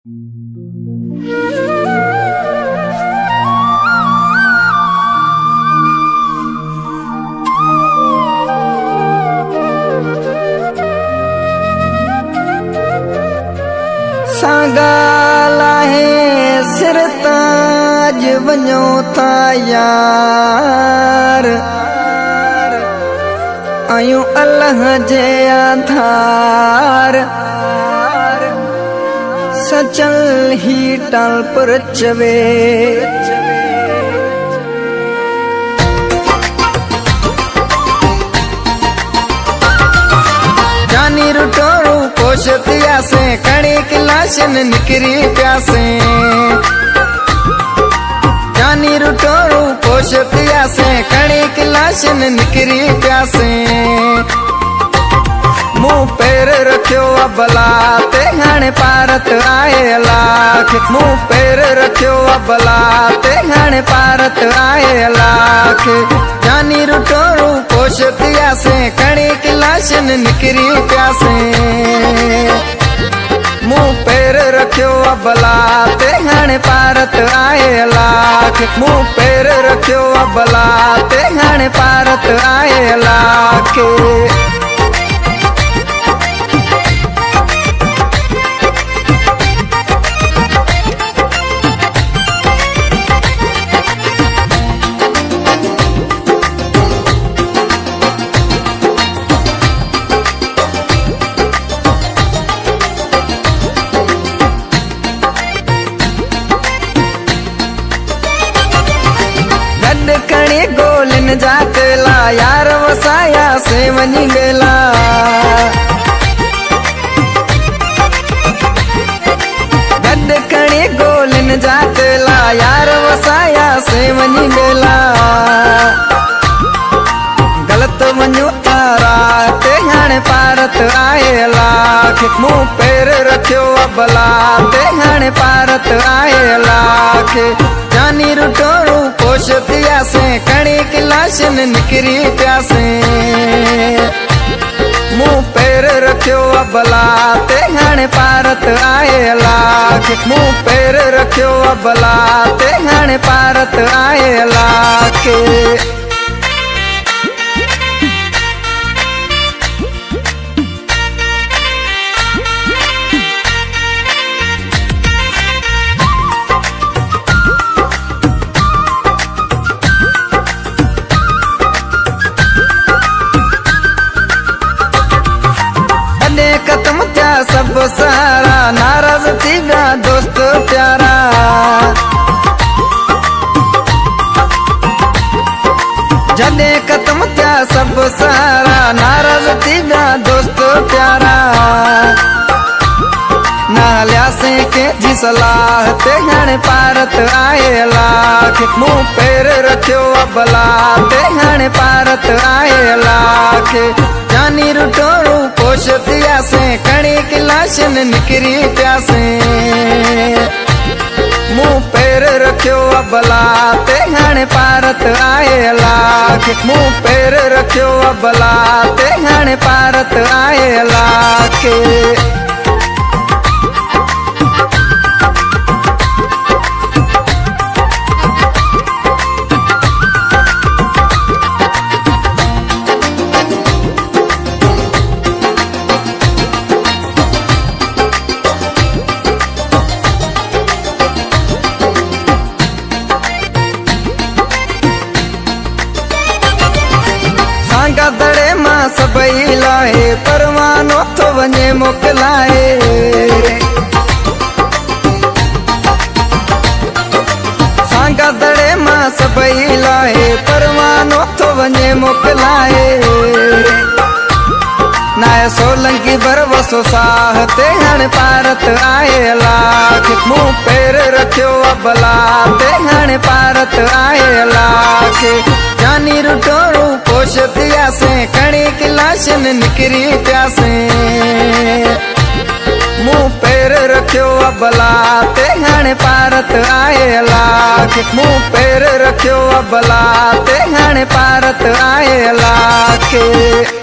सांगाला है सिर ताज वञो था यार आयूं अल्लाह जे आधार सचल ही टाल पर चवे जानी रुटोरू पोषतिया से कड़ी किलाशन निकरी प्यासे जानी रुटोरू पोषतिया से कड़ी किलाशन निकरी प्यासे मुँह पैर रखियो अबला ते हाणे पारत आए लाख मुँह पैर रखियो अबला ते हाणे पारत आए लाख जानी रुटोरू पोषतिया से कड़ी किलाशन निकरी प्यासे मुँह पैर रखियो अबला ते हाणे पारत आए लाख मुँह पैर रखियो अबला ते हाणे पारत आए लाख कणी गोलिन जातला यार वसाया से वनी गेला गड कणी गोलिन जातला यार वसाया से वनी गेला गलत वञो तारा ते हाणे पारत आए लाख मुँह पैर रखियो अबला ते हाणे पारत आए लाख जानी रुटोरू पोषतिया से कड़ी किलाशन निकरी प्यासे मुँह पैर रखियो अबला ते हाणे पारत आए लाख मुँह पैर रखियो अबला ते हाणे पारत आए लाख खत्म क्या सब सारा नाराज थीगा दोस्त प्यारा जदे खत्म क्या सब सारा नाराज थीगा दोस्त प्यारा नालिया से के जी सलाह ते हाणे पारत आए लाख मुँह पैर रखियो अबला ते हाणे पारत आए लाख जानी रुटोरू पोषतिया से कड़ी किलाशन निकरी प्यासे मुँह पैर रखियो अबला ते हाणे पारत आए लाख मुँह पैर रखियो अबला ते हाणे पारत आए लाख गदड़े मां सबई लाहे परवानो तो वञे मोकलाए गदड़े मां सबई लाहे परवानो तो वञे मोकलाए नाय सोलंकी बरवसो साह ते हाणे पारत आए लाख मुँह पैर रखियो अबला ते हाणे पारत आए लाख जानी रुटोरू पोषतिया से कड़ी किलाशन निकरी प्यासे मुँह पैर रखियो अबला ते हाणे पारत आए लाख मुँह पैर रखियो अबला ते हाणे पारत आए लाख